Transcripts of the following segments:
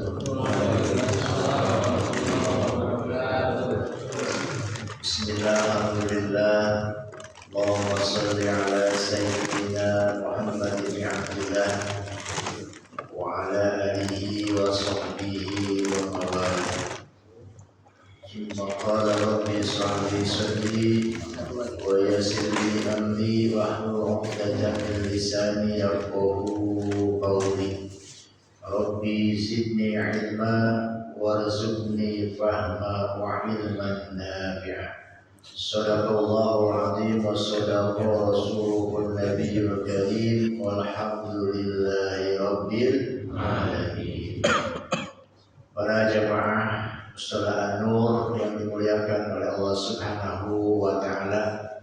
Bismillah, alhamdulillah, Allahumma salli ala sayyidina Muhammad bin Abdullah wa ala alihi wa sahbihi wa mawala. Summa qala rabbi ishrah li sadri wa yassir li amri wahlul 'uqdatam min lisani yafqahu qawli. Rabbi zidni ilma warzuqni fahma wa ilman nafi'a. Sadaqallahul azim wa sadaqa rasulul nabiyul karim walhamdulillahi rabbil alamin. Para jamaah Mushola An-Nur yang dimuliakan oleh Allah Subhanahu wa taala,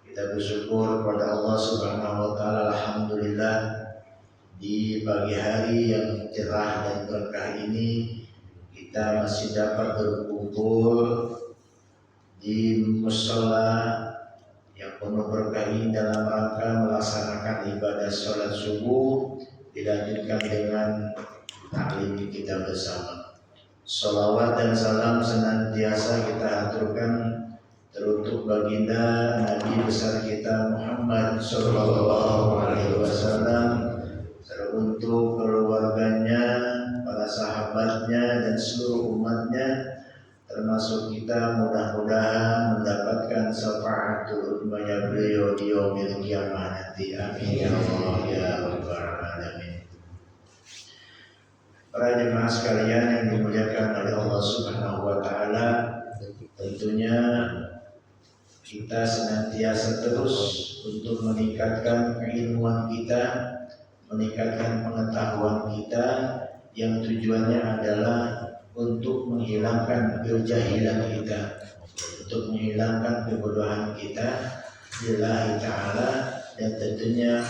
kita bersyukur kepada Allah Subhanahu wa taala, alhamdulillah, di pagi hari yang cerah dan berkah ini kita masih dapat berkumpul di mushola yang penuh berkah ini dalam rangka melaksanakan ibadah sholat subuh, dilanjutkan dengan taklim kita bersama. Sholawat dan salam senantiasa kita aturkan teruntuk baginda Nabi besar kita Muhammad Sallallahu Alaihi Wasallam, teruntuk keluarganya, para sahabatnya dan seluruh umatnya, termasuk kita mudah-mudahan mendapatkan syafaatul ummah beliau di yaumil qiyamah nanti. Amin ya Allah ya rabbal alamin. Para jemaah sekalian yang dimuliakan oleh Allah Subhanahu wa taala, tentunya kita senantiasa terus untuk meningkatkan keilmuan kita, meningkatkan pengetahuan kita, yang tujuannya adalah untuk menghilangkan kejahilan kita, untuk menghilangkan kebodohan kita lillahi ta'ala. Dan tentunya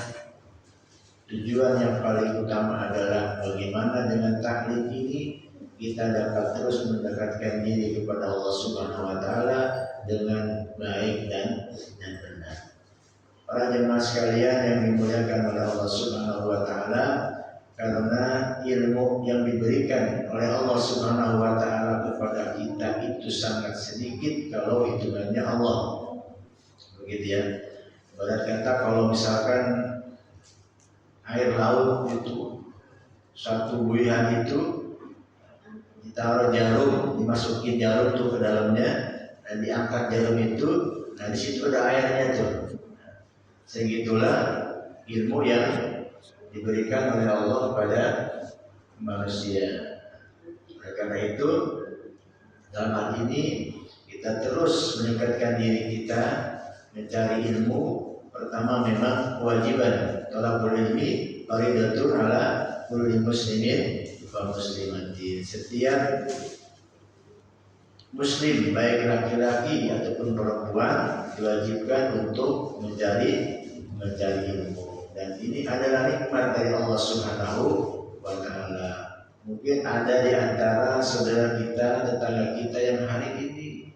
tujuan yang paling utama adalah bagaimana dengan taklim ini kita dapat terus mendekatkan diri kepada Allah Subhanahu wa taala dengan baik dan benar. Para jemaah sekalian yang dimuliakan oleh Allah Subhanahu wa taala, karena ilmu yang diberikan oleh Allah Subhanahu wa taala kepada kita itu sangat sedikit kalau hitungannya Allah. Begitu ya. Ibarat kata kalau misalkan air laut itu satu buihan itu ditaruh jarum, dimasukin jarum tuh ke dalamnya dan diangkat jarum itu, nah di situ ada airnya tuh. Segitulah ilmu yang diberikan oleh Allah kepada manusia. Oleh karena itu, dalam hal ini kita terus meningkatkan diri kita mencari ilmu. Pertama memang kewajiban thalabul ilmi fardhatun ala kulli muslimin wa muslimatin. Setiap muslim baik laki-laki ataupun perempuan diwajibkan untuk mencari ilmu. Dan ini adalah nikmat dari Allah Subhanahu wa taala. Mungkin ada di antara saudara kita, tetangga kita yang hari ini,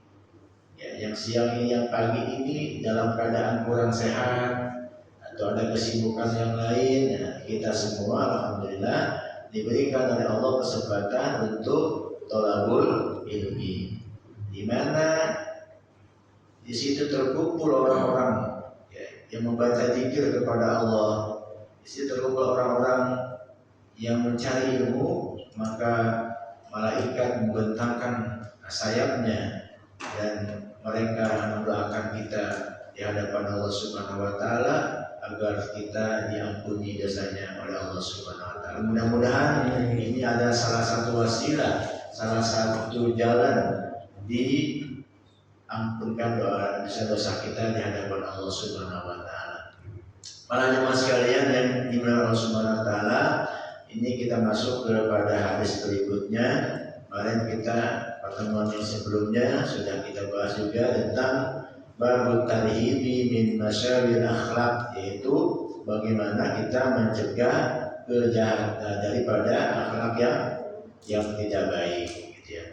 ya, yang siang ini, yang pagi ini dalam keadaan kurang sehat atau ada kesibukan yang lain. Ya, kita semua alhamdulillah diberikan oleh Allah kesempatan untuk thalabul ilmi, di mana di situ terkumpul orang-orang yang membaca zikir kepada Allah. Di situ terkumpul orang-orang yang mencari ilmu, maka malaikat membentangkan sayapnya dan mereka mendoakan kita di hadapan Allah Subhanahu wa taala agar kita diampuni dosanya oleh Allah Subhanahu wa taala. Mudah-mudahan ini ada salah satu wasilah, salah satu jalan diampunkan dosa-dosa kita di hadapan Allah Subhanahu wa taala. Para jemaah sekalian yang dimuliakan Allah Subhanahu wa taala, ini kita masuk kepada hadis berikutnya. Kemarin kita pertemuan yang sebelumnya sudah kita bahas juga tentang babut tarhibi min masyawil akhlak, yaitu bagaimana kita mencegah kejahatan daripada akhlak yang tidak baik, gitu ya.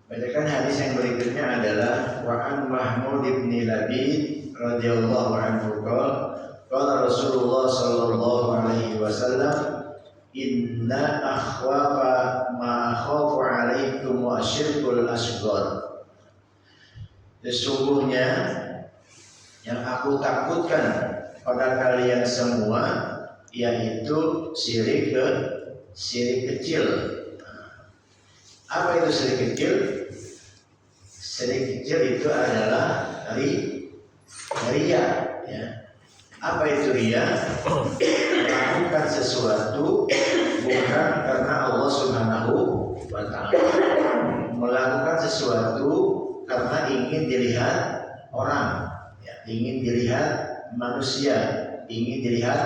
Bacakan hadis yang berikutnya adalah wa an Mahmud bin Labid radhiyallahu anhu qala Rasulullah sallallahu alaihi wasallam inna akhwafa ma akhafu alaikum wa asyirkul asghar. Sesungguhnya yang aku takutkan pada kalian semua yaitu syirik kecil. Apa itu syirik kecil? Syirik kecil itu adalah riya, ya. Apa itu riya? Melakukan sesuatu bukan karena Allah Subhanahu wa Ta'ala. Melakukan sesuatu karena ingin dilihat orang, ya, ingin dilihat manusia, ingin dilihat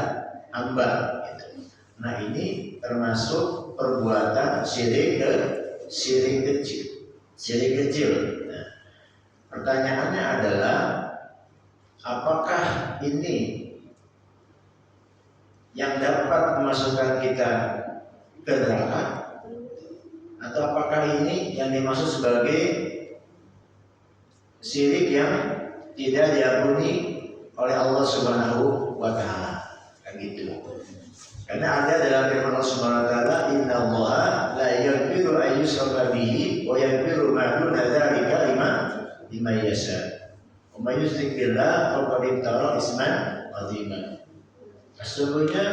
hamba. Gitu. Nah, ini termasuk perbuatan syirik kecil. Syirik kecil. Nah, pertanyaannya adalah, apakah ini yang dapat memasukkan kita ke neraka, atau apakah ini yang dimaksud sebagai syirik yang tidak diampuni oleh Allah Subhanahu wa Ta'ala? Kan gitu. Karena ada dalam firman Allah Subhanahu wa Ta'ala, innallaha la yaghfiru an yushraka bihi wa yaghfiru ma duna dzalika liman yasha. Wa may yusyrik billah faqad iftara isman 'aziman. Sesungguhnya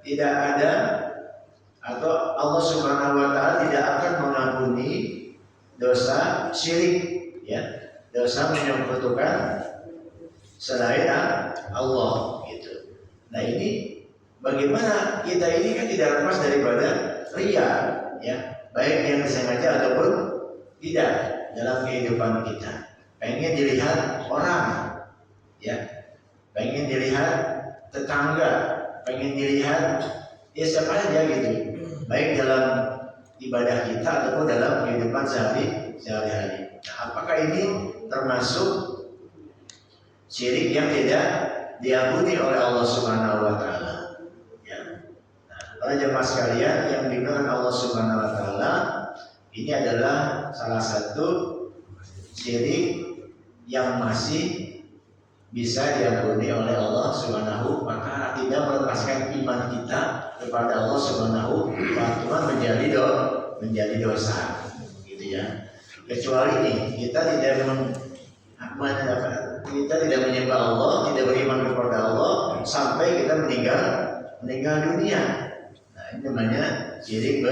tidak ada, atau Allah Subhanahu wa Ta'ala tidak akan mengampuni dosa syirik, ya, dosa menyekutukan selain Allah, gitu. Nah, ini bagaimana kita ini kan tidak lepas daripada riya, ya, baik yang disengaja ataupun tidak dalam kehidupan kita. Pengen dilihat orang, ya, pengen dilihat tetangga, pengen dilihat ya siapa aja gitu, baik dalam ibadah kita ataupun dalam kehidupan sehari-hari. Nah, apakah ini termasuk syirik yang tidak diampuni oleh Allah Subhanahu wa Ta'ala? Ya. Nah, para jemaah sekalian yang dimuliakan Allah Subhanahu wa Ta'ala, ini adalah salah satu syirik yang masih bisa diampuni oleh Allah Subhanahu wa Ta'ala, tidak melepaskan iman kita kepada Allah Subhanahu wa Ta'ala menjadi dosa, gitu ya. Kecuali ini kita tidak menyembah Allah, tidak beriman kepada Allah sampai kita meninggal dunia. Nah, ini namanya syirik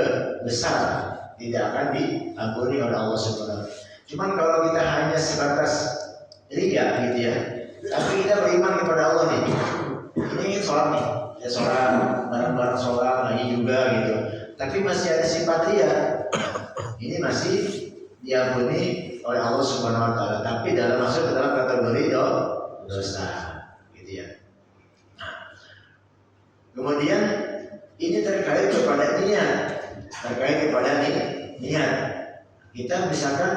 besar, tidak akan diampuni oleh Allah Subhanahu wa Ta'ala. Cuman kalau kita hanya sebatas riya, gitu ya, tapi kita beriman kepada Allah nih, ini sholat nih, ya sholat, bareng-bareng sholat lagi juga gitu, tapi masih ada sifat riya, ini masih diampuni oleh Allah Subhanahu wa Ta'ala, tapi masuk dalam kategori dosa, gitu ya. Nah, kemudian ini terkait kepada niat. Kita misalkan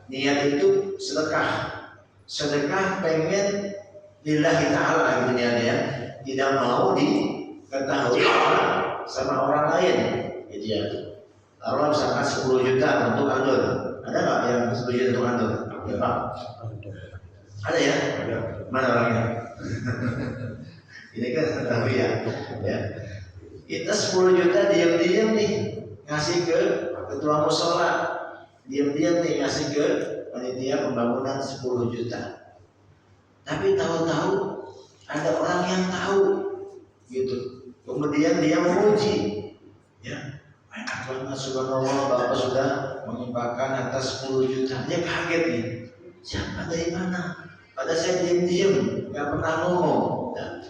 niat itu sedekah pengen lillahi ta'ala, gitu ya, tidak mau diketahui sama orang lain, gitu ya. Kalau misalkan 10 juta untuk andur, ada nggak yang 10 juta untuk andur? Ya Pak, ada ya? Mana orangnya? Ini kan tahu ya. Kita 10 juta diam-diam nih ngasih ke ketua musola, diam-diam nih ngasih ke panitia pembangunan 10 juta. Tapi tahu-tahu ada orang yang tahu, gitu. Kemudian dia memuji, ya, subhanallah, Bapak sudah menginfakkan atas 10 juta. Dia kaget nih, siapa, dari mana? Pada saya diam-diam, nggak pernah ngomong. Nah,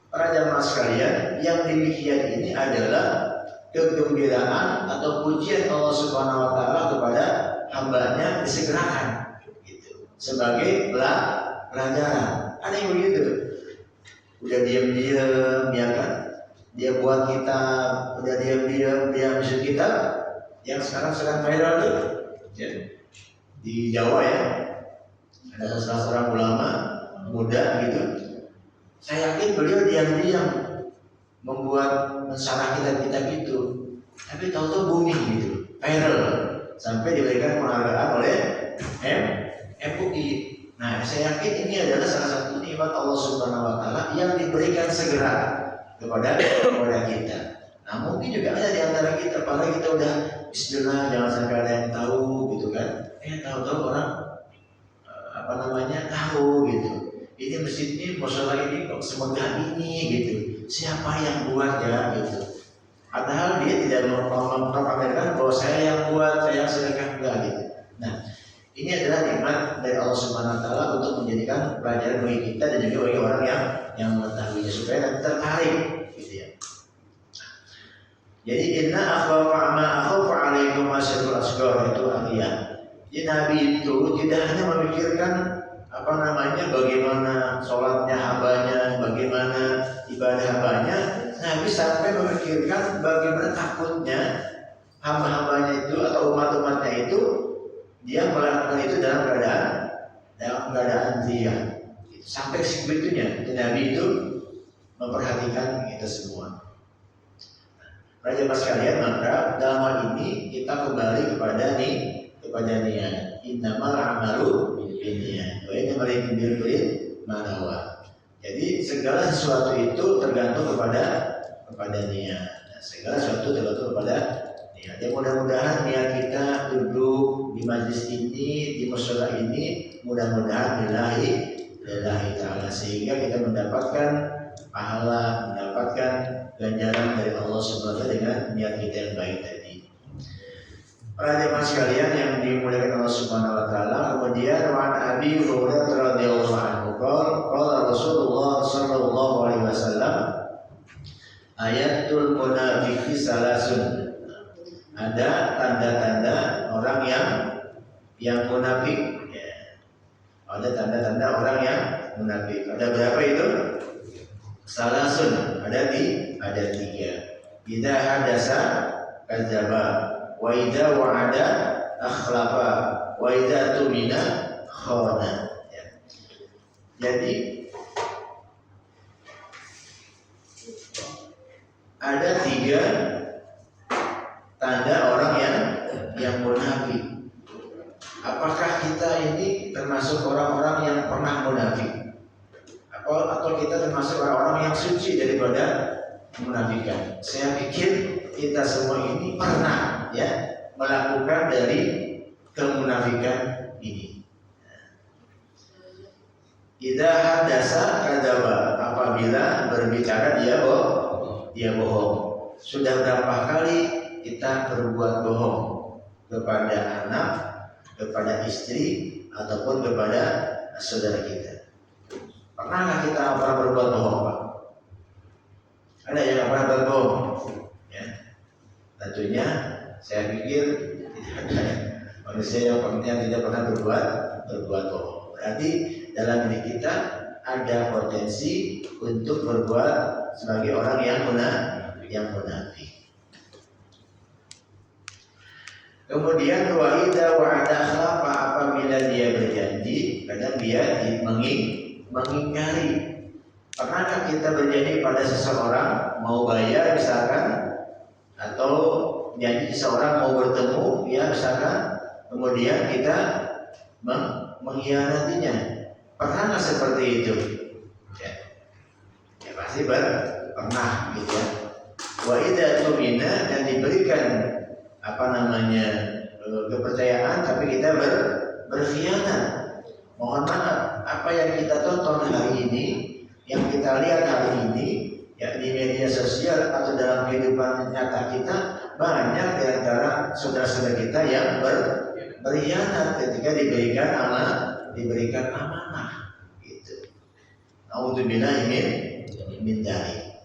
para jamaah sekalian, yang demikian ini adalah kegembiraan atau pujian Allah Subhanahu wa Ta'ala kepada hambanya disegerakan, gitu, sebagai pelajaran. Ada yang begitu, udah diam-diam, ya kan, dia buat kita, udah diam-diam dia bikin kita yang sekarang viral tuh, ya, di Jawa ya, ada salah seorang ulama muda gitu. Saya yakin beliau diam-diam membuat syarah kita gitu, tapi tahu-tahu booming gitu, viral, sampai diberikan penghargaan oleh MUI. Nah, saya yakin ini adalah salah satu nikmat Allah Subhanahu wa Ta'ala yang diberikan segera kepada kita. Nah mungkin juga ada di antara kita, padahal kita udah Bismillah, jangan sampai ada yang tahu gitu kan. Tahu-tahu orang tahu gitu. Ini masjid ini, musola ini kok semegah ini gitu. Siapa yang buat ya gitu. Padahal dia tidak memperpamerkan bahwa saya yang buat, saya yang sedekah, enggak gitu. Nah, ini adalah nikmat dari Allah Subhanahu wa taala untuk menjadikan pelajaran bagi kita dan juga bagi orang yang mengetahuinya supaya nanti tertarik gitu ya. Jadi inna akhwafa ma akhafu alaikum asyirul asghar itu artinya. Jadi Nabi itu tidak hanya memikirkan bagaimana sholatnya hambanya, bagaimana ibadah hambanya. Nabi sampai memikirkan bagaimana takutnya hamba-hambanya itu atau umat-umatnya itu dia melakukan itu dalam keadaan dia. Sampai sebegitunya Nabi itu memperhatikan kita semua. Raja Mas kalian, maka dalam hal ini kita kembali kepada niat. Innamal a'malu binniyat. Wa innamal likulli manawa. Jadi segala sesuatu itu tergantung kepada niat. Nah, segala sesuatu tergantung kepada niat. Ya, mudah-mudahan niat kita duduk di majlis ini, di mushola ini, mudah-mudahan lillahi ta'ala, sehingga kita mendapatkan pahala, mendapatkan ganjaran dari Allah Subhanahu wa taala dengan niat kita yang baik tadi. Para jemaah sekalian yang dimuliakan Allah Subhanahu wa taala, kemudian wa Abi Hurairah radhiyallahu anhu qala Rasulullah sallallahu alaihi wasallam ayatul munafiqi salasun. Ada tanda-tanda orang yang munafik ya. Ada tanda-tanda orang yang munafik. Ada berapa itu? Salasun, ada 3. Idza hadasa kadzdzaba, wa idza wa'ada akhlafa, wa idza tumina khana. Ya. Jadi ada 3 tanda orang yang munafik. Apakah kita ini termasuk orang-orang yang pernah munafik? Atau kita termasuk orang-orang yang suci daripada kemunafikan? Saya pikir kita semua ini pernah melakukan dari kemunafikan ini. Idza hadasa kadzaba, apabila berbicara dia bohong. Sudah berapa kali kita berbuat bohong kepada anak, kepada istri, ataupun kepada saudara kita? Pernahkah kita pernah berbuat bohong, Pak? Ada yang pernah berbohong? Ya. Tentunya saya pikir tidak ada manusia yang tidak pernah berbuat bohong. Berarti dalam diri kita ada potensi untuk berbuat sebagai orang yang munafik. Kemudian wa idza wa'ada akhlafa, apabila dia berjanji, kadang dia mengingkari. Pernahkah kita berjanji pada seseorang mau bayar misalkan, atau janji seseorang mau bertemu misalkan, kemudian kita mengkhianatinya? Pernah nggak seperti itu? Ya pasti pernah gitu ya. Wa idza tumina, dan diberikan kepercayaan tapi kita berkhianat. Mohon maaf, apa yang kita tonton hari ini, yang kita lihat hari ini ya di media sosial atau dalam kehidupan nyata kita, banyak di antara saudara-saudara kita yang berkhianat ketika diberikan amanah gitu. Nauzubillah min dzalik.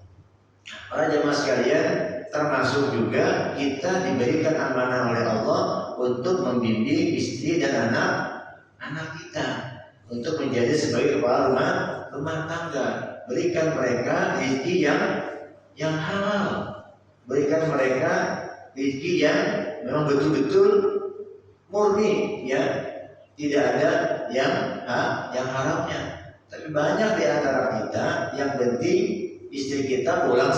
Para jemaah sekalian, termasuk juga kita diberikan amanah oleh Allah untuk membimbing istri dan anak kita, untuk menjadi sebagai kepala rumah tangga. Berikan mereka rezeki yang halal, berikan mereka rezeki yang memang betul-betul murni, ya, tidak ada yang haramnya. Tapi banyak di antara kita yang penting istri kita pulang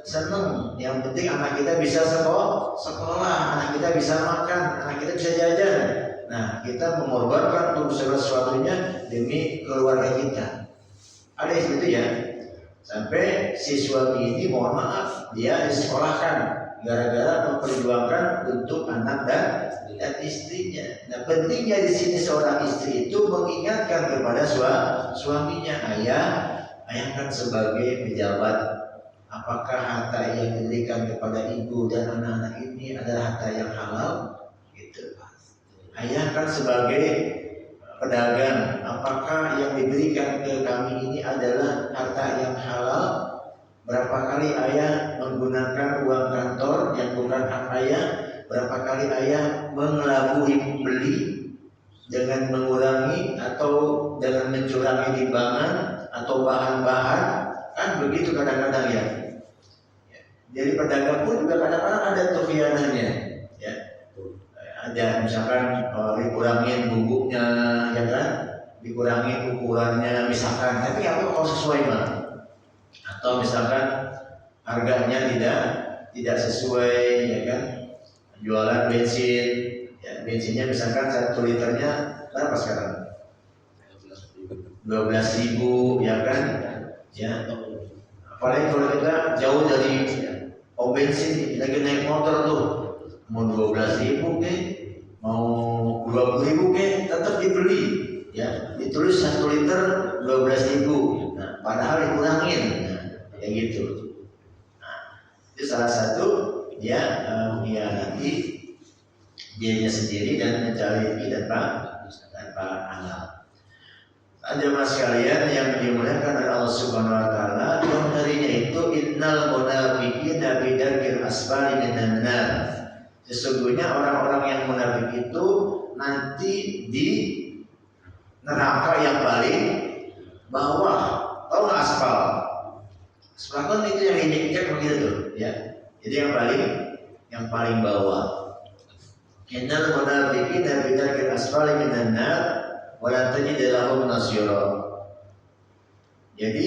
seneng, yang penting anak kita bisa sekolah, anak kita bisa makan, anak kita bisa jajan. Nah, kita mengorbankan untuk segala sesuatunya demi keluarga kita. Ada yang seperti ya. Sampai si suami ini mohon maaf dia disekolahkan gara-gara memperjuangkan untuk anak dan istrinya. Nah, pentingnya di sini seorang istri itu mengingatkan kepada suaminya, ayah kan sebagai pejabat, apakah harta yang diberikan kepada ibu dan anak-anak ini adalah harta yang halal? Gitu. Ayah kan sebagai pedagang, apakah yang diberikan ke kami ini adalah harta yang halal? Berapa kali ayah menggunakan uang kantor yang bukan hak ayah? Berapa kali ayah mengelabui pembeli dengan mengurangi atau dengan mencurangi timbangan atau bahan-bahan? Kan begitu kadang-kadang ya. Jadi pedagang pun juga kadang-kadang ada tuh khianatnya, ya. Ada misalkan dikurangin bubuknya, ya kan, dikurangi ukurannya misalkan, tapi apa kalau sesuai mah? Atau misalkan harganya tidak sesuai, ya kan, jualan bensin, ya, bensinnya misalkan 1 liternya berapa sekarang? 12.000, ya kan, ya. Apalagi kalau kita jauh dari bensin, lagi naik motor tuh, mau 12.000 ke, mau 20.000 ke, tetap dibeli, ya. Ditulis 1 liter 12.000, nah, padahal dikurangin, nah, kayak gitu. Nah, itu salah satu dia mengkhianati dirinya sendiri dan mencari rezeki tanpa halal. Jemaah sekalian yang dimuliakan oleh Allah Subhanahu wa taala, yang darinya itu innal munafiqina fi darkil asfali minan nar. Sesungguhnya orang-orang yang munafik itu nanti di neraka yang paling bawah. Tahu nggak aspal? Aspal kan itu yang injek-injek begitu tuh, ya. Jadi yang paling bawah. Innal munafiqina fi darkil asfali minan nar wala tajid lahum nasira. Jadi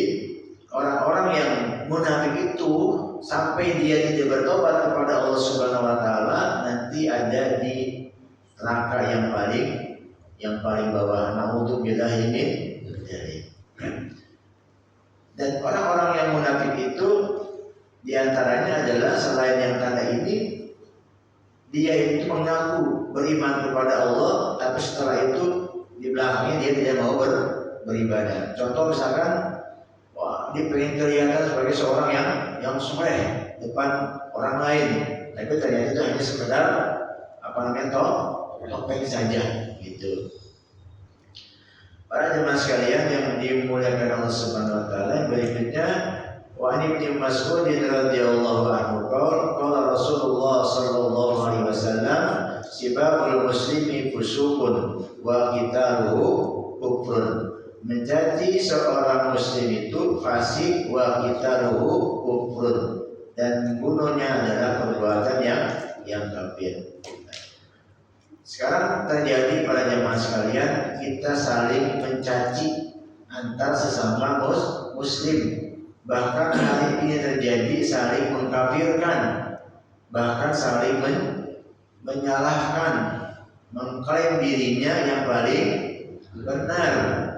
orang-orang yang munafik itu sampai dia tidak bertobat kepada Allah Subhanahu wa taala nanti ada di neraka yang paling bawah. Naudzubillah min dzalik. Dan orang-orang yang munafik itu diantaranya adalah selain yang tanda ini, dia itu mengaku beriman kepada Allah, tapi setelah itu di belakangnya dia tidak mau beribadah. Contoh misalkan, dia pengen kelihatan sebagai seorang yang soleh depan orang lain, tapi ternyata itu hanya sekedar topeng saja, gitu. Para jemaah sekalian yang dimuliakan Allah Subhanahu wa taala, berikutnya wa an Ibnu Mas'ud radhiyallahu anhu qala Rasulullah sallallahu alaihi wasallam sibabul muslimi fusuqun wa qitaluhu kufrun. Menjadi seorang muslim itu fasik wa qitaluhu kufrun, dan bunuhnya adalah perbuatan yang kafir. Sekarang terjadi pada jemaah sekalian, kita saling mencaci antar sesama muslim. Bahkan hari ini terjadi saling mengkafirkan, bahkan saling menyalahkan, mengklaim dirinya yang paling benar,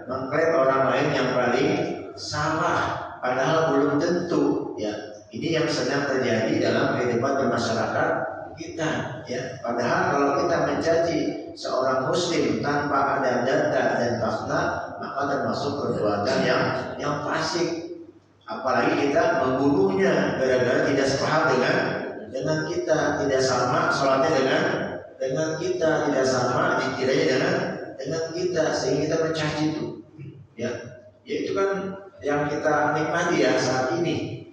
mengklaim orang lain yang paling salah, padahal belum tentu, ya. Ini yang sedang terjadi dalam kehidupan bermasyarakat kita, ya. Padahal kalau kita mencaci seorang muslim tanpa ada data dan fakta, maka termasuk perbuatan yang fasik. Apalagi kita membunuhnya gara-gara tidak sepaham dengan kita, tidak sama sholatnya dengan kita, tidak sama dikiranya dengan kita, sehingga kita mencaci itu, ya. Itu kan yang kita nikmati ya saat ini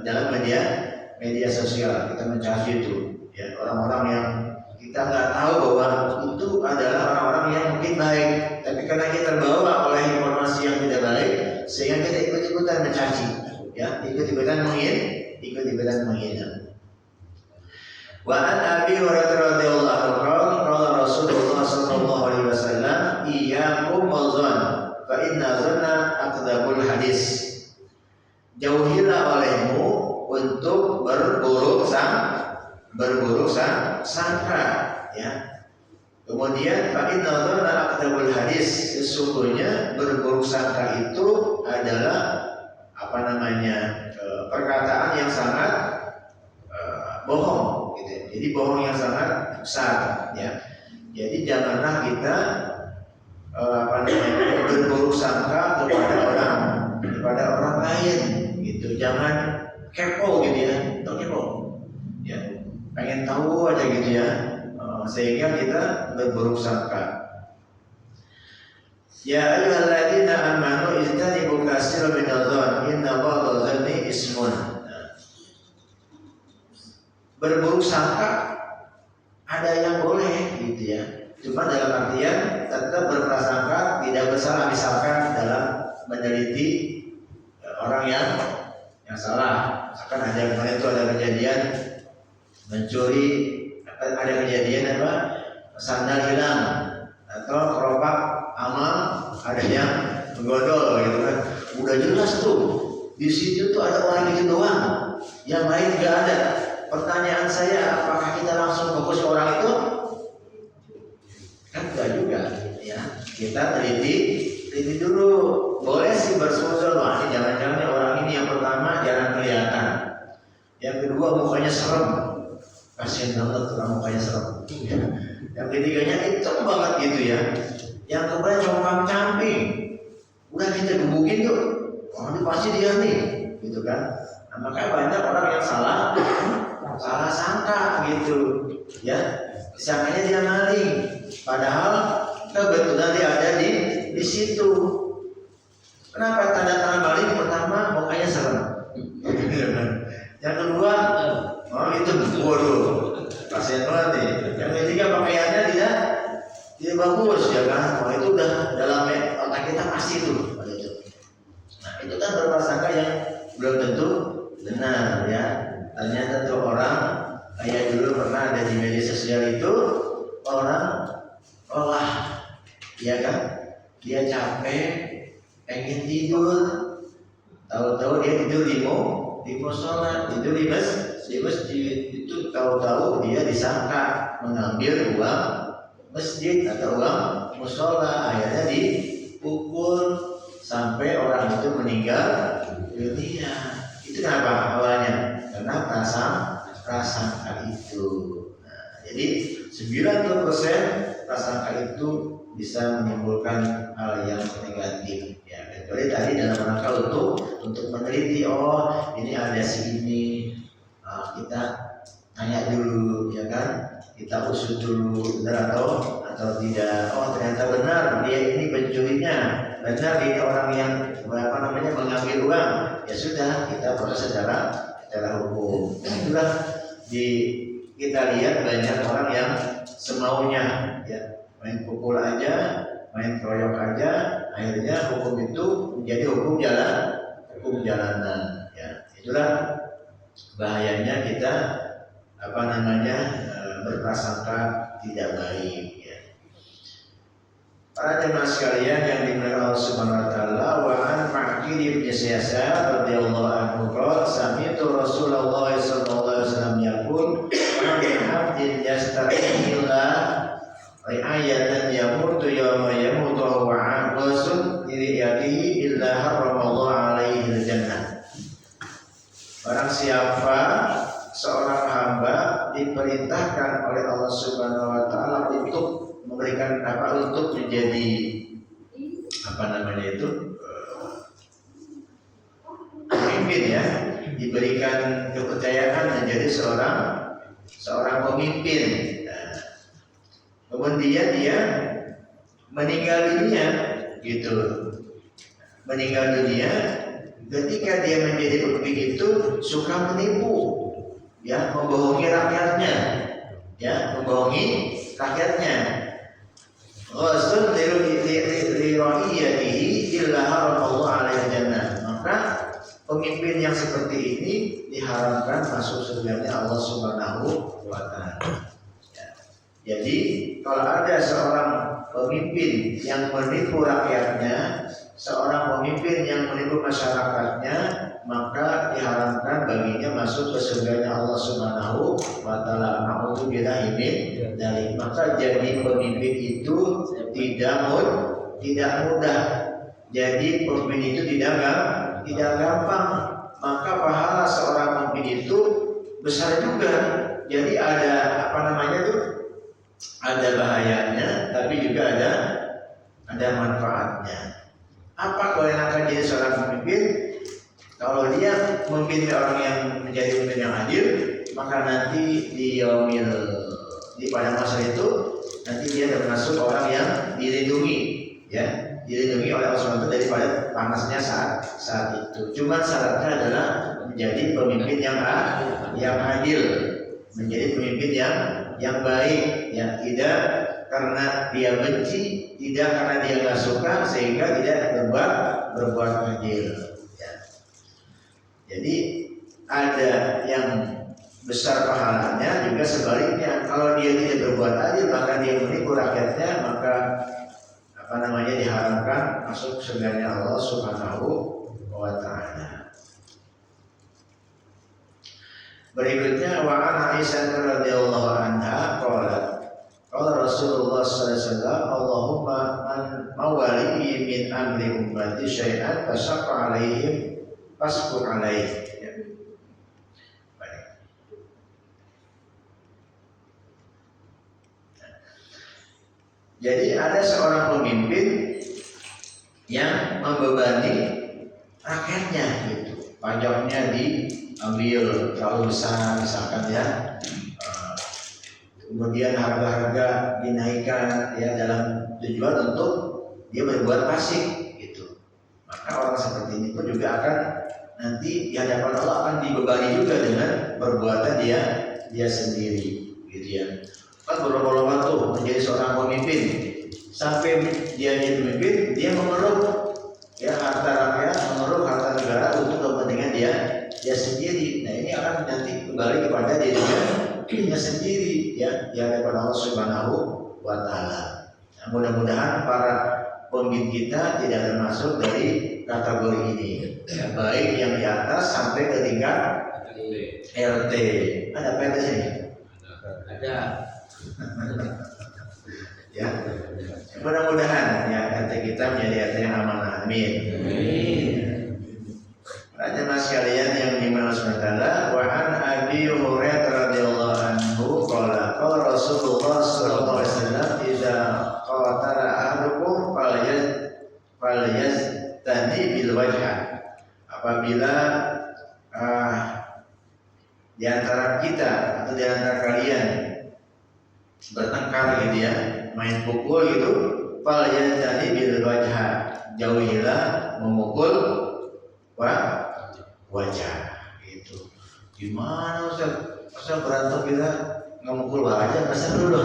dalam media sosial, kita mencaci itu, ya, orang-orang yang kita nggak tahu bahwa itu adalah orang-orang yang mungkin baik, tapi karena kita terbawa oleh informasi yang tidak baik, sehingga kita ikut-ikutan mencaci, ya, ikut-ikutan menghina. Wa an Abi Hurairah radhiyallahu anhu qala Rasulullah sallallahu alaihi wasallam iyyakum wazan fa inna zanna aqdabul hadis. Jauhilah olehmu untuk berburuk sangka, ya. Kemudian fa inna zanna aqdabul hadis, sesungguhnya berburuk sangka itu adalah perkataan yang sangat bohong gitu ya. Jadi bohong yang sangat besar ya. Jadi janganlah kita berburuk sangka kepada orang lain gitu. Jangan kepo gitu ya, atau kepo ya, pengen tahu aja gitu ya, sehingga kita berburuk sangka. Ya ayyuhalladzina amanu ijtanibu katsiran minadh-dhanni inna ba'dadh dhanni ismun. Berburuk sangka ada yang boleh gitu ya. Cuma dalam artian tetap berprasangka tidak bersalah, misalkan dalam meneliti orang yang salah. Misalkan ada kemarin itu ada kejadian mencuri, ada kejadian sandal hilang atau keropak amal ada yang menggodol gitu kan. Udah jelas tuh di situ tuh ada orang itu doang, yang lain nggak ada. Pertanyaan saya, apakah kita langsung fokus ke orang itu? Kan enggak juga ya. Kita teliti dulu. Boleh sih bersuuzon, wah ini jangan-jangan orang ini yang pertama jarang kelihatan, yang kedua mukanya serem, kasihan banget orang mukanya serem, yang ketiganya hitam banget gitu ya, yang keempat compang-camping, udah kita gebukin tuh, oh ini pasti dia nih gitu kan. Nah, makanya banyak orang yang salah sangka gitu ya, disangkanya dia maling, padahal kebetulan dia ada di situ. Kenapa tanda-tanda maling? Pertama mukanya serem, yang kedua itu waduh kasihan banget nih, yang ketiga pakaiannya tidak bagus ya kan. Wah itu udah dalam otak kita pasti tuh. Nah itu kan berprasangka yang belum tentu benar ya. Ternyata tuh orang kayak dulu pernah ada di media sosial itu, orang ya kan, dia capek pengen tidur, tahu-tahu dia tidur di musola, tidur di masjid. Itu tahu-tahu dia disangka mengambil uang masjid atau uang musola, akhirnya dipukul sampai orang itu meninggal dunia. Itu kenapa awalnya? Karena prasangka itu. Nah, jadi 90% prasangka itu bisa menimbulkan hal yang negatif ya. Kecuali tadi dalam rangka untuk meneliti, oh ini ada si ini, kita tanya dulu ya kan, kita usut dulu benar atau tidak. Oh ternyata benar dia ini pencurinya, benar ini orang yang mengambil uang, ya sudah kita proses secara hukum. Itulah kita lihat banyak orang yang semaunya ya, main pukul aja, main keroyok aja, akhirnya hukum itu menjadi hukum jalanan ya. Itulah bahayanya kita berprasangka tidak baik ya. Para jemaah sekalian yang dimuliakan Allah Subhanahu wa taala, wa an Ma'qil bin Yasar radhiyallahu anhu qala sami'tu Rasulullah sallallahu alaihi wasallam yaqul wa min 'abdin yastaqilla ayatan yamutu yawma yamutu wa 'abasun liriyatihi illa harramallahu alaihi al-jannah. Barang siapa seorang hamba diperintahkan oleh Allah Subhanahu wa taala untuk memberikan untuk menjadi pemimpin ya, diberikan kepercayaan menjadi seorang pemimpin. Nah, kemudian dia meninggal dunia gitu. Meninggal dunia, ketika dia menjadi pemimpin itu suka menipu ya, membohongi rakyatnya ya, Rasul liriyatihi illa haramallahu alaihi jannah. Maka pemimpin yang seperti ini diharamkan masuk surganya Allah Subhanahu wa taala. Ya. Jadi kalau ada seorang pemimpin yang menipu rakyatnya, seorang pemimpin yang menipu masyarakatnya, maka diharamkan baginya masuk ke surganya Allah Subhanahu wa taala. Na'udzubillah dari. Maka jadi pemimpin itu tidak mudah. Jadi pemimpin itu tidak tidak gampang, maka pahala seorang mukmin itu besar juga. Jadi ada apa namanya tuh? Ada bahayanya, tapi juga ada manfaatnya. Apa kewenangan jadi seorang pemimpin? Kalau dia memimpin orang yang menjadi pemimpin yang adil, maka nanti di pada masa itu nanti dia termasuk orang yang dilindungi, ya, dilindungi oleh Allah SWT daripada panasnya saat itu. Cuma syaratnya adalah menjadi pemimpin yang adil, menjadi pemimpin yang baik, yang tidak karena dia benci, tidak karena dia nggak suka sehingga tidak berbuat adil. Ya. Jadi ada yang besar pahalanya, juga sebaliknya. Kalau dia tidak berbuat adil maka dia menipu rakyatnya, maka apa namanya diharamkan masuk surganya Allah Subhanahu wa Ta'ala. Berikutnya wa an Aisyah radhiyallahu anha qalat qala Rasulullah sallallahu alaihi wasallam Allahumma man mawali min amri ummati syai'an fasaqqa alaihim fasqur alaih. Jadi ada seorang pemimpin yang membebani rakyatnya gitu. Pajaknya diambil terlalu besar misalkan ya. Kemudian harga-harga dinaikkan ya dalam tujuan untuk dia berbuat fasik gitu. Maka orang seperti ini pun juga akan nanti di hadapan Allah akan dibebani juga dengan perbuatan dia sendiri gitu ya. Kan berlomba-lomba tuh menjadi seorang pemimpin, sampai dia jadi pemimpin, dia mengeruk ya harta rakyat, mengeruk harta negara untuk kepentingan dia sendiri. Nah ini akan nanti kembali kepada dirinya sendiri ya, di hadapan Allah Subhanahu wa Ta'ala. Nah, mudah-mudahan para pemimpin kita tidak termasuk dari kategori ini ya, baik yang di atas sampai ke tingkat RT. Ada apa di sini? Ada. Ya, mudah-mudahan ya RT kita menjadi RT yang amanah. Amin. Raja mas sekalian yang dimana sementara wa an Abi Hurairah radhiyallahu anhu qala Rasulullah sallallahu alaihi wasallam idza qatala ahadukum falyaztani bil wajha. Apabila di antara kita atau di antara kalian bertengkar gitu ya, main pukul gitu, falyaztani bil wajha, jauhilah memukul wajah gitu. Gimana Ustaz berantem kita ngemukul wajah, masa dulu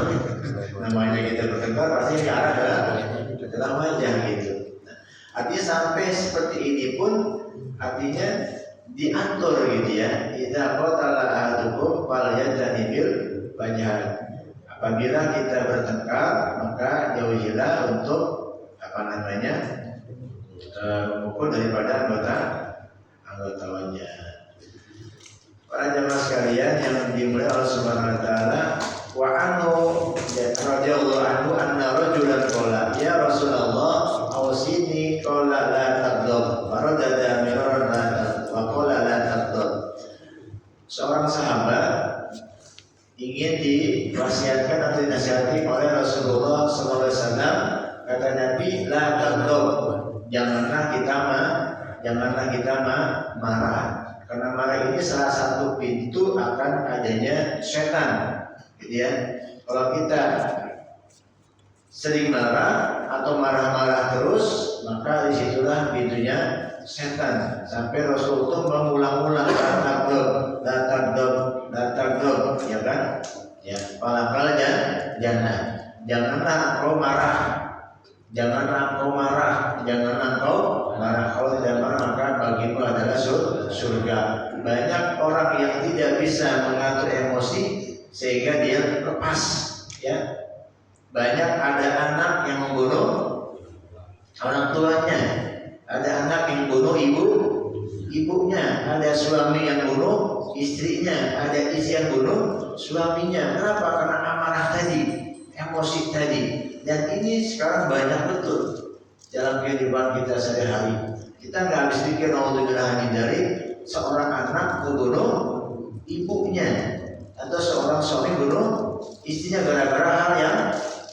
namanya kita bertengkar pasti ke arah adalah wajah gitu. Nah, artinya sampai seperti ini pun artinya diatur gitu ya. Idza qatala ahadukum falyaztani bil wajha. Apabila kita bertengkar maka jauhilah untuk apa namanya memukul daripada anggota wajah. Para jamaah sekalian yang dimuliakan Allah Subhanahu wa Ta'ala, wa anhu radhiyallahu anhu anna rajulan qala ya Rasulullah awsini qala la taghdab faradada miraran wa qala la taghdab. Seorang sahabat ingin diwasiatkan atau dinasihati oleh Rasulullah sallallahu alaihi wasallam, kata Nabi la taghdab, janganlah kita marah, karena marah ini salah satu pintu akan adanya setan gitu ya. Kalau kita sering marah atau marah-marah terus, maka disitulah pintunya setan. Sampai Rasul itu mengulang-ulang datang ya kan ya, palakalnya janganlah engkau marah. Kalau tidak marah maka bagimu adalah surga. Banyak orang yang tidak bisa mengatur emosi sehingga dia lepas ya. Banyak ada anak yang membunuh orang tuanya, ada anak yang membunuh ibunya, ada suami yang bunuh istrinya, ada istri yang bunuh suaminya. Kenapa? Karena amarah tadi, emosi tadi. Dan ini sekarang banyak betul dalam kehidupan kita sehari-hari. Kita nggak habis pikir naudzubillah dari seorang anak membunuh ibunya atau seorang suami bunuh istrinya gara-gara hal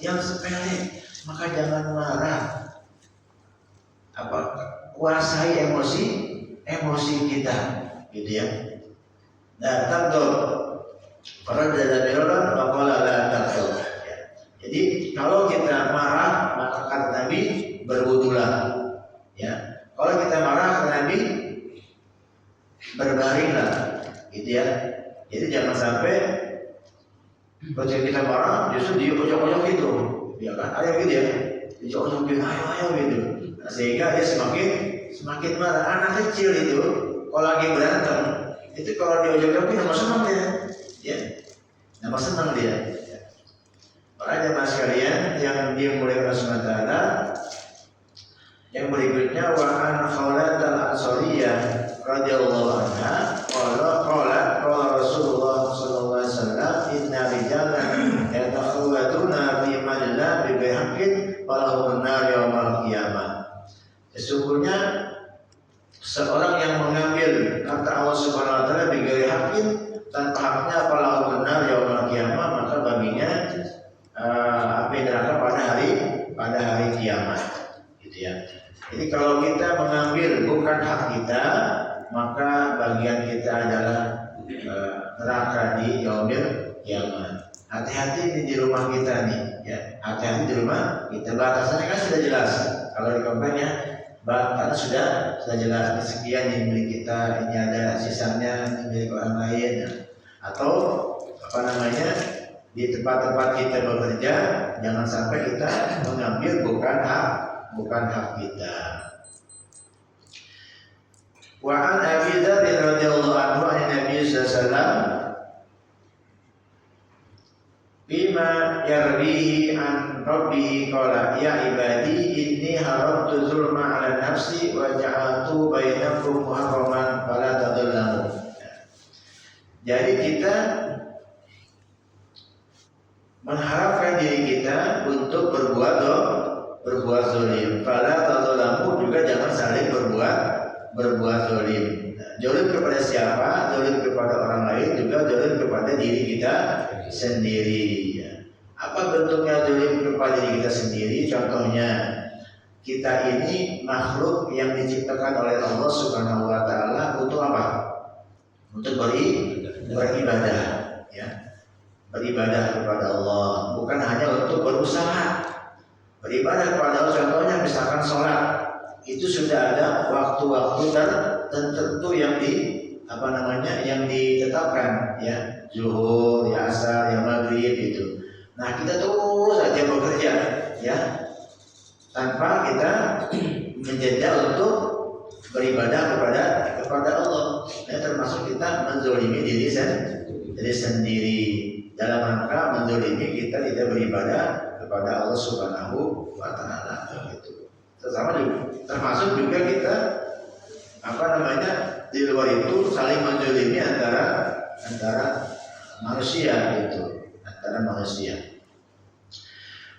yang sepele. Maka jangan marah. Kuasai emosi kita, gitu ya. Nah, takut. Para dalam maqala la takut. Jadi kalau kita marah, maka kata Nabi berwudulah. Ya. Kalau kita marah, kata Nabi berbaringlah, gitu ya. Jadi jangan sampai ketika kita marah justru diojok-ojok gitu, ya kan? Ayo gitu ya, diojok-ojokin ayo gitu. Nah, sehingga dia semakin marah. Anak kecil itu kalau lagi berantem itu kalau diojok-ojokin nama senang dia, ya, nama senang dia. Para jemaah sekalian yang dimuliakan Allah Subhanahu wa taala, yang berikutnya wa an Khawlat al-Ansariyah radhiyallahu anha qala Rasulullah sallallahu alaihi wasallam inna rijalan yatakhawatuna fi majla bi bihaqqin falahum nar yaumil qiyamah. Sesungguhnya seorang yang mengambil kata Allah Subhanahu wa taala bi ghairi haqqin tanpa haknya falahum nar yaumil qiyamah, maka baginya api neraka pada hari kiamat, gitu ya. Jadi kalau kita mengambil bukan hak kita, maka bagian kita adalah neraka di yaumil kiamat. Hati-hati di rumah kita nih, ya. Hati-hati di rumah kita. Batasannya kan sudah jelas. Kalau di kompleknya batasannya sudah jelas. Sekian yang milik kita, ini ada sisanya ini milik orang lain. Ya. Atau di tempat-tempat kita bekerja, jangan sampai kita mengambil bukan hak kita. Wa an Abi Dzar radhiyallahu anhu an Nabi sallallahu alaihi wasallam bima yarwihi an rabbih qala ya ibadi inni haramtu zulma 'ala nafsi wa ja'altu bainakum muharraman fala tadzallamu. Jadi kita mengharapkan diri kita untuk berbuat zalim. Fala tadzalamu, juga jangan saling berbuat zalim. Nah, zalim kepada siapa? Zalim kepada orang lain, juga zalim kepada diri kita sendiri. Ya. Apa bentuknya zalim kepada diri kita sendiri? Contohnya, kita ini makhluk yang diciptakan oleh Allah Subhanahu wa taala untuk apa? Untuk beribadah, ya. Beribadah kepada Allah, bukan hanya untuk berusaha. Beribadah kepada Allah, contohnya misalkan sholat, itu sudah ada waktu-waktu tertentu yang ditetapkan, ya, zuhur, ya asar, ya maghrib itu. Nah, kita terus saja bekerja, ya, tanpa kita menjeda untuk beribadah kepada Allah. Termasuk kita menzalimi diri sendiri. Dalam rangka menzalimi kita tidak beribadah kepada Allah Subhanahu wa taala, gitu. Termasuk juga kita di luar itu saling menzalimi antara manusia, gitu, antara manusia.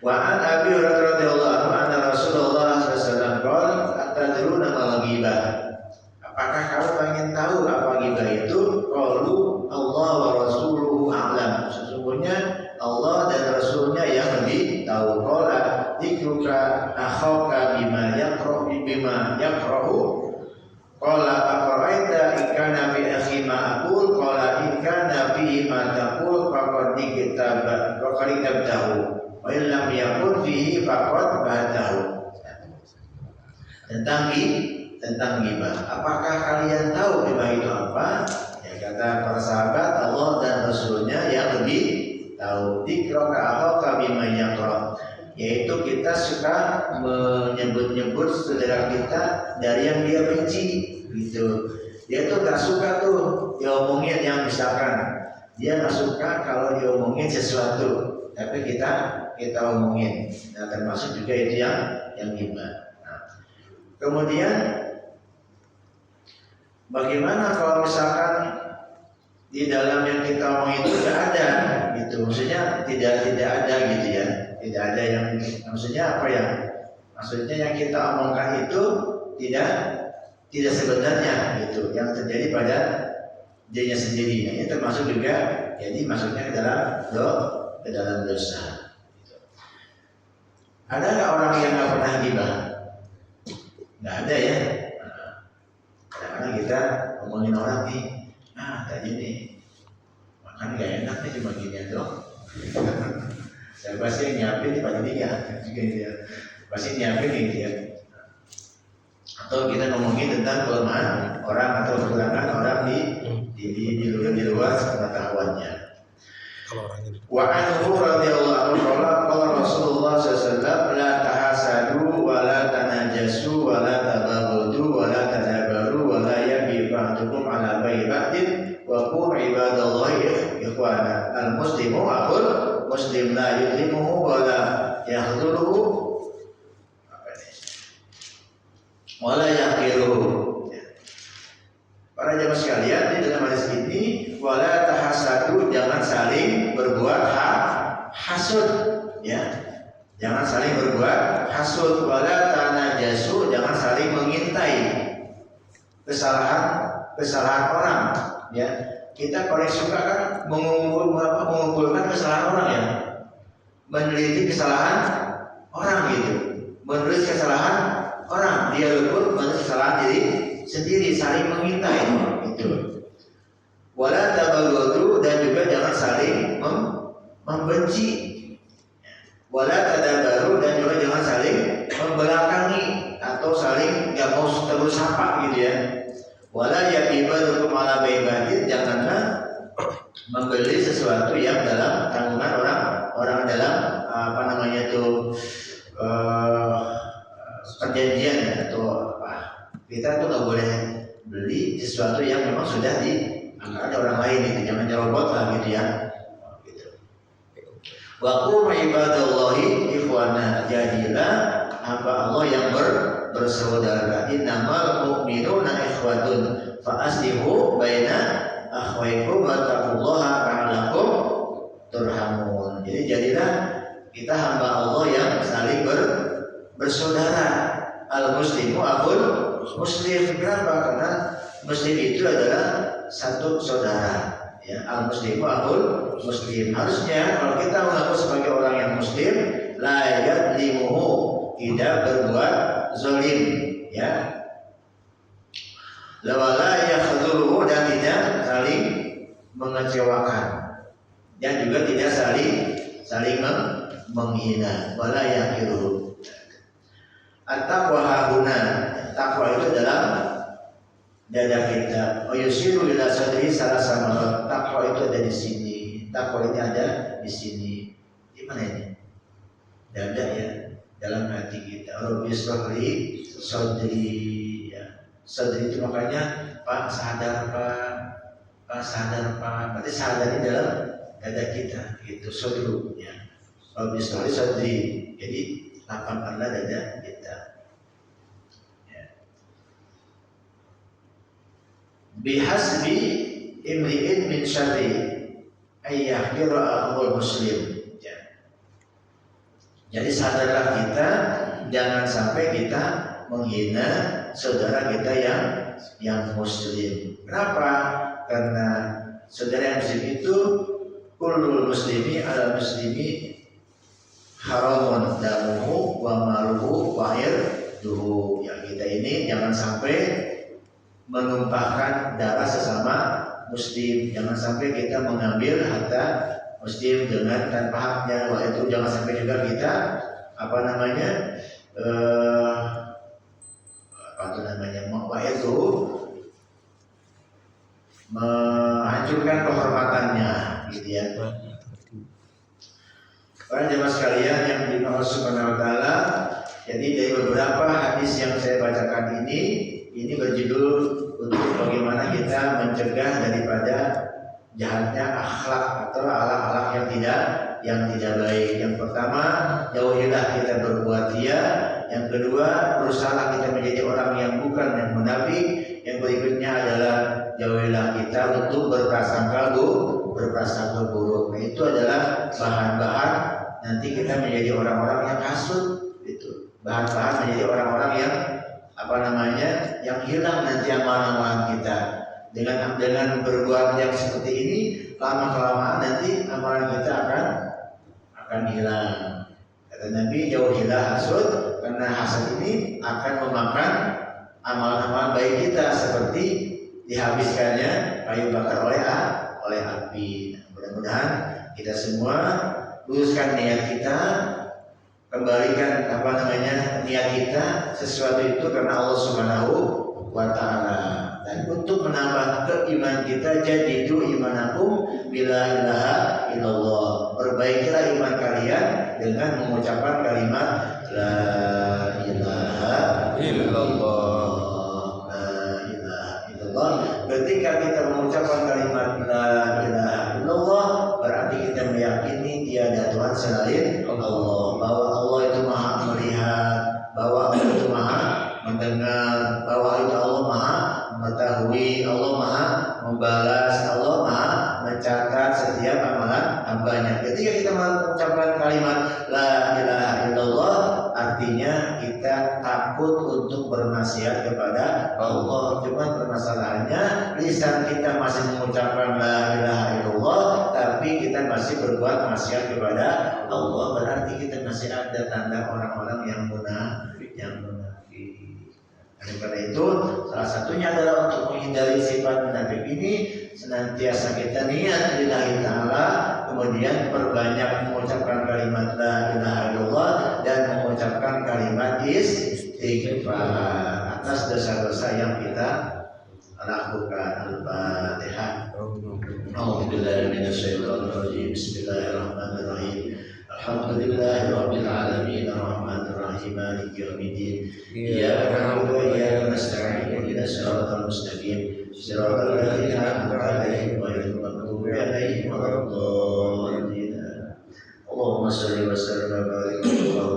Wa an Abi Hurairah radhiyallahu anhu anna Rasulullah sallallahu alaihi wasallam qala atadruna mal ghibah. Apakah kamu ingin tahu apa ghibah itu? Qalu Allah wa rasuluhu a'lam. Sesungguhnya Allah dan Rasulnya yang lebih tahu. Qala dzikruka akhaka bima yakrahu. Qala afara'aita in kana bi akhi ma aqul. Qala in kana fihi ma taqul faqad kitabtahu wa in lam yakun fihi faqad batahu. Tentang ghibah. Apakah kalian tahu ghibah itu apa? Kata para sahabat, Allah dan Rasulnya yang lebih tahu. Dzikraka akhaka bima yakra, yaitu kita suka menyebut-nyebut saudara kita dari yang dia benci, gitu. Dia tuh gak suka tuh diomongin yang misalkan dia gak suka kalau diomongin sesuatu, tapi kita omongin. Nah, termasuk juga itu yang ghibah. Nah, kemudian bagaimana kalau misalkan di dalam yang kita omong itu tidak ada, gitu. Maksudnya tidak ada, gitu ya. Tidak ada yang, maksudnya apa ya? Maksudnya yang kita omongkan itu tidak tidak sebenarnya gitu yang terjadi pada dirinya sendiri. Nah, ini termasuk juga jadi masuknya ke dalam dosa. Gitu. Ada nggak orang yang nggak pernah gibah? Nggak ada ya. Kadang-kadang kita ngomongin orang nih, tadi nih makan gak enak nih cuma gini dong. Saya pasti yang nyiapin pada dia juga dia pasti nyiapin gitu ya. Atau kita ngomongin tentang kelemahan orang atau kekurangan orang di luar pengetahuannya. Wa anhu radhiyallahu anhu qala Rasulullah sallallahu alaihi wasallam la tahasadu wa la tanajasu wa la tabaghadu wa la tadabaru wa la yabi ba'dukum ala bai'i ba'din wa qul ibadallahi ikhwana al muslimu akhul muslim la yudlimuhu wa la yahdhuruhu wa la yaqiruhu. Para jamaah sekalian, di dalam hadis ini wala tahasadu, jangan saling berbuat hasud ya. Jangan saling berbuat hasud, wala tanajasu, jangan saling mengintai kesalahan orang ya. Kita paling suka kan mengumpulkan kesalahan orang ya. Meneliti kesalahan orang gitu. Menulis kesalahan orang, dia luput menulis kesalahan diri sendiri, saling mengintai itu. Wala tabaghadu, dan juga jangan saling membenci. Wala tadabaru, dan juga jangan saling membelakangi atau saling nggak mau tegur sapa gitu ya. Wala yaqibadukum ala bai'in, janganlah membeli sesuatu yang dalam tanggungan orang dalam perjanjian atau apa. Kita tuh nggak boleh beli sesuatu yang memang sudah ada orang lain itu, jangan nyerobot lah gitu ya. Gitu. Wa qul ibadallahi ikhwana, jadilah hamba Allah yang bersaudara. Innamal mu'minuna ikhwatun fa aslihu baina akhwaikum wattaqullaha la'allakum turhamun. Jadi jadilah kita hamba Allah yang saling bersaudara. Al muslimu akhul muslim. Kenapa? Karena muslim itu adalah satu saudara ya. Al muslimu akhul muslim. Harusnya kalau kita mengaku sebagai orang yang muslim, la yadlimuhu, tidak berbuat zalim ya. Lawala yakhdhuruhu, dan tidak saling mengecewakan, dan juga tidak saling menghina. Wala yaqiruhu. At-taqwa hahuna, takwa itu dalam dada kita. Yusiru ila sadri salah sama. Takwa itu ada di sini. Takwa ini ada di sini. Di mana ini? Dada ya, dalam hati kita. Rabbi shrahli sadri ya. Sadri itu makanya Pak sadar Pak, berarti sadar di dalam dada kita. Itu sadru ya. Rabbi shrahli sadri. Jadi lapangkanlah dada kita. Ya. Bihasbi imri'in min syarri ayyahkira akhul muslim. Ya. Jadi sadarlah kita, jangan sampai kita menghina saudara kita yang muslim. Kenapa? Karena saudara yang muslim itu kullul muslimi ala muslimi haramun damuhu wa maluhu wa irduhu. Ya, kita ini jangan sampai menumpahkan darah sesama muslim, jangan sampai kita mengambil harta muslim dengan tanpa haknya. Wah, itu jangan sampai juga kita itu menghancurkan kehormatannya gitu ya. Para jemaah sekalian yang dimuliakan Allah Subhanahu wa taala, jadi dari beberapa hadis yang saya bacakan ini berjudul untuk bagaimana kita mencegah daripada jahatnya akhlak atau akhlak yang tidak baik. Yang pertama, jauhilah kita berbuat ria. Yang kedua, berusaha kita menjadi orang yang bukan yang munafik. Yang berikutnya adalah jauhilah kita untuk berprasangka buruk. Nah, itu adalah bahan-bahan nanti kita menjadi orang-orang yang hasud. Itu bahan-bahan menjadi orang-orang yang yang hilang nanti amalan-amalan kita. Dengan berbuat yang seperti ini, lama kelamaan nanti amalan kita akan hilang. Kata Nabi, jauhilah hasud, karena hasad ini akan memakan amalan-amalan baik kita, seperti dihabiskannya kayu bakar oleh api. Mudah-mudahan kita semua luruskan niat kita, kembalikan niat kita sesuatu itu karena Allah Subhanahu wa Ta'ala. Dan untuk menambah keimanan kita, jadidu imanakum bila ilaha illallah. Perbaikilah iman kalian dengan mengucapkan kalimat la ilaha illallah. La ilaha illallah. Ketika kita mengucapkan kalimat la ilaha illallah, berarti kita meyakini tiada Tuhan selain Allah, bahwa Allah itu maha melihat, bahwa Allah itu maha mendengar, bahwa itu Allah maha mengetahui, Allah maha membalas, Allah maha mencatat setiap amalan hambanya. Ketika kita mengucapkan kalimat la ilaha illallah, artinya kita takut untuk bermaksiat kepada Allah. Cuma permasalahannya lisan kita masih mengucapkan la ilaha illallah, tapi kita masih berbuat maksiat kepada Allah. Berarti kita masih ada tanda orang-orang yang munafik. Karena itu salah satunya adalah untuk menghindari sifat munafik ini, senantiasa kita niat lillahi ta'ala, kemudian perbanyak mengucapkan kalimat la ilaha illallah dan mengucapkan kalimat istighfar atas dosa-dosa yang kita lakukan. Al-Fatihah. A'udzubillahi minasyaitonir rajim. Bismillahirrahmanirrahim. Alhamdulillahi rabbil alamin, arrahmanir rahim, maliki yaumiddin. Iyyaka na'budu wa iyyaka nasta'in. Ihdinas siratal mustaqim. Siratal ladzina an'amta 'alaihim ghairil maghdubi 'alaihim waladdallin. Allahumma shalli wa sallim wa barik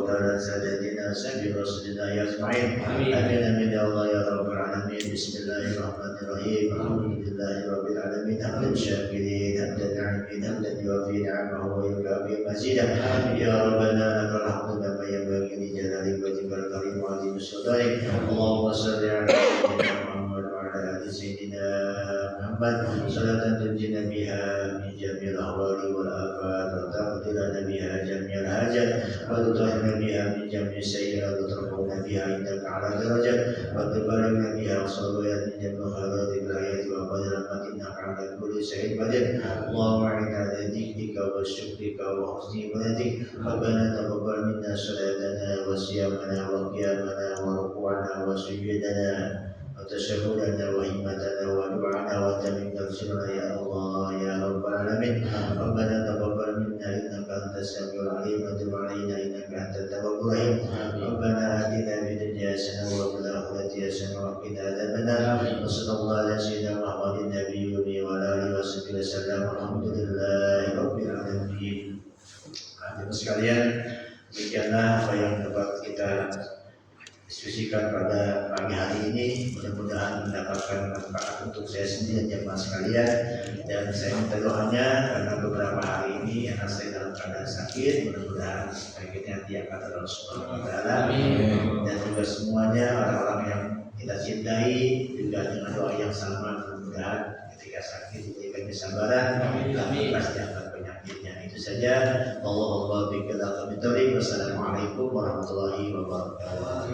ala sayyidina rasulina ajma'in. Amin amin ya Allah ya rabbal alamin. Bismillahirrahmanirrahim. Alhamdulillahi rabbil alamin. Hamdan syakirin, hamdan 'alimin, hamdan yuwafi ni'amahu wa yukafi mazidah. Ya rabbana lakal hamdu kama yanbaghi li jalali wajhikal karim wa 'azimi sultanik. Allahumma shalli ala sayyidina Muhammad wa ala ali sayyidina Muhammad salatan tunjina biha min jami'il ahwali wal afat wa taqdilana biha jami'al hajat wa tutahhirna biha min jami'is sayyi'at wa tarfa'una biha indaka 'ala darajat wa tubarakna biha salawat min jami'il khairat ayati wa qadrat innaka 'ala kulli shay'in qadir. Allahumma inna ala dhikrika wa syukrika wa husni ibadatik. Rabbana taqabbal minna salatana wa siyamana wa qiyamana wa ruku'ana wa sujudana وتشهدنا وهمتنا ودعانا وتمم تفسيرنا يا الله يا رب العالمين. ربنا تقبل منا انك انت السميع العليم وتب علينا انك انت التواب الرحيم. ربنا اتنا في الدنيا حسنه وفي الاخره حسنه وقنا عذاب النار. وصلى الله على سيدنا محمد النبي وعلى اله وصحبه وسلم. Alhamdulillahi rabbil alamin. Hadirin sekalian, demikianlah apa yang dapat kita diskusikan pada pagi hari ini. Mudah-mudahan mendapatkan manfaat untuk saya sendiri dan jemaah sekalian. Dan saya minta doanya karena beberapa hari ini anak saya dalam keadaan sakit. Mudah-mudahan sakitnya diangkat oleh Allah Subhanahu wa Ta'ala. Dan juga semuanya orang-orang yang kita cintai juga dengan doa yang sama. Mudah-mudahan ketika sakit diberikan kesabaran, pasti akan penyakitnya. Itu saja. Wassalamualaikum warahmatullahi wabarakatuh.